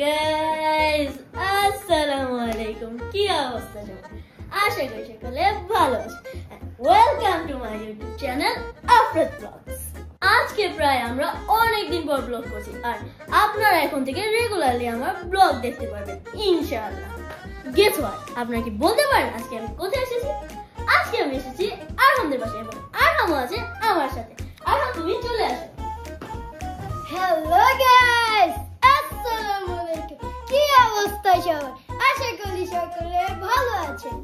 guys আসসালামু আলাইকুম কি অবস্থা সবার আশা করি সকলে ভালো আছেন welcome to my YouTube channel Afrat vlogs আজকে প্রায় আমরা অনেক দিন পর ব্লগ করছি আর আপনারা এখন থেকে রেগুলারলি আমার ব্লগ দেখতে পারবেন ইনশাআল্লাহ গেস হোয়াট আপনারা কি বলতে পারেন আজকে আমি কোথায় এসেছি আজকে আমি এসেছি আরহামদের বাসায় এবং আরহামও আছে আমার সাথে আরহাম তুমি চলে আসো হ্যালো গাইস আসসালামু আলাইকুম কি অবস্থা সবার আশা করি সকলে ভালো আছেন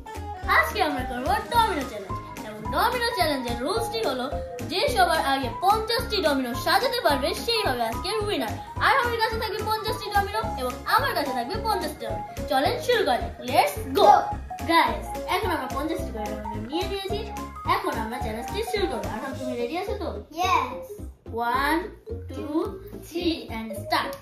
আজকে আমরা করব ডমিনো চ্যালেঞ্জ এবং ডমিনো চ্যালেঞ্জের রুলসটি হলো যে সবার আগে 50টি ডমিনো সাজাতে পারবে সেই হবে আজকের উইনার আর আমার কাছে থাকবে 50টি ডমিনো এবং আমার কাছে থাকবে 50টি ডমিনো চলেন শুরু করি লেটস গো গাইস এখন আমরা 50টি করে ডমিনো নিয়ে নিয়েছি এখন আমরা চ্যালেঞ্জটি শুরু করব আর তুমি রেডি আছো তো yes 1 2 3 and start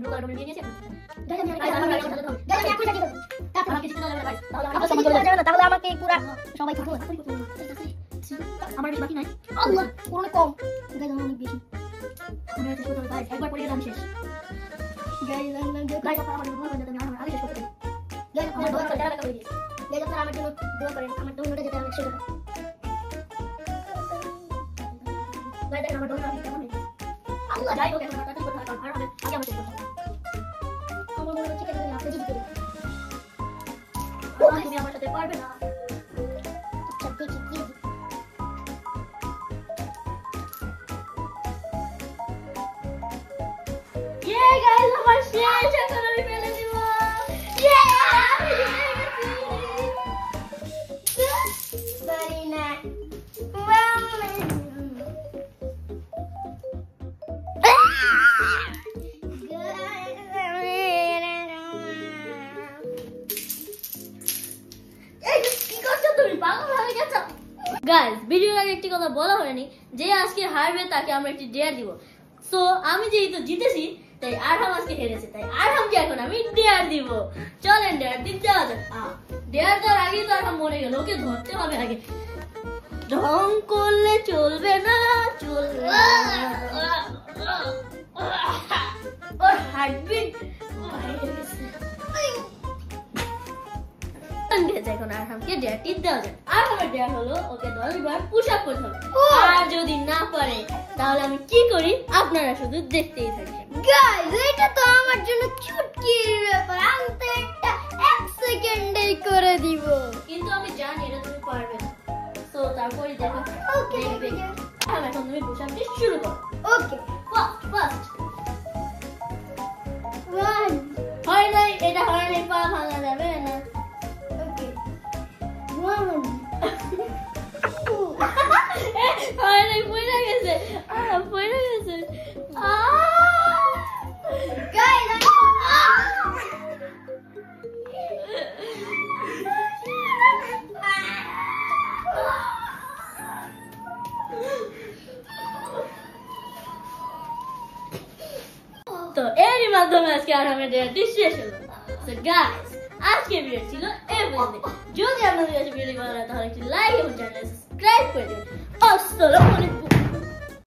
blue color নিয়ে নিয়েছি তাহলে আমাকে পুরো সবাই খাবো আমার বেশি বাকি নাই আল্লাহ পুরো কম গাইস অনেক বেশি আমরা শেষ করতে পারি একবার পরে গেলাম শেষ গাইস আমরা গাইস আমার দোয়া করে আমি আগে শেষ করতে গাইস আমার দোয়া করে টাকা করে দিই গাইস আপনারা আমার জন্য দোয়া করেন আমার দোয়াটা যেতে অনেক শেষ গাইস দেখেন আমার দোয়া আমি কেমন আল্লাহ যাই হোক এখন টাকা করতে আর আমি আগে আমার শেষ করতে আমার মনে হচ্ছে কেন আপনি জিতে গেলেন তুমি আমার সাথে পারবে না আচ্ছা দেখি কি ইয়ে গাইস আমার শেষ এখন আমি ফেলে দিব ইয়ে very nice গাইস ভিডিওর আগে একটি কথা বলা হয়নি যে আজকে হারবে তাকে আমরা একটি ডেয়ার দিব সো আমি যেহেতু জিতেছি তাই আরহাম আজকে হেরেছে তাই আরহামকে এখন আমি ডেয়ার দিব চলেন ডেয়ার দিতে যাওয়া যাক ডেয়ার দেওয়ার আগেই তো আরহাম মরে গেল ওকে ধরতে হবে আগে ঢং করলে চলবে না চলবে ওর হার্টবিট এখন আরহামকে ডেয়ারটি দেওয়া যায় আরহামের ডেয়ার হলো ওকে 10 বার পুশ আপ করতে হবে আর যদি না পারে তাহলে আমি কি করি আপনারা শুধু দেখতেই থাকবেন গাইস এটা তো আমার জন্য চুটকির ব্যাপার আমি তো একটা 1 সেকেন্ডেই করে দিব কিন্তু আমি জানি এটা তুমি পারবে না সো তারপরে দেখো ওকে এখন তুমি পুশ আপটি শুরু করো ওকে ফার্স্ট 1 হয় নাই এটা হয় নাই পা ভাঙা যাবে না ওকে 1 হয় নাই পড়ে গেছে পড়ে গেছে গাইস তো এরই মাধ্যমে আজকে আরহামের ডেয়ারটি শেষ হলো সো গাইস আজকে ভিডিও ছিল এই পর্যন্ত যদি আপনাদের কাছে ভিডিও ভালো লাগে তাহলে একটি লাইক এবং চ্যানেল সাবস্ক্রাইব করে দিন আসসালামু আলাইকুম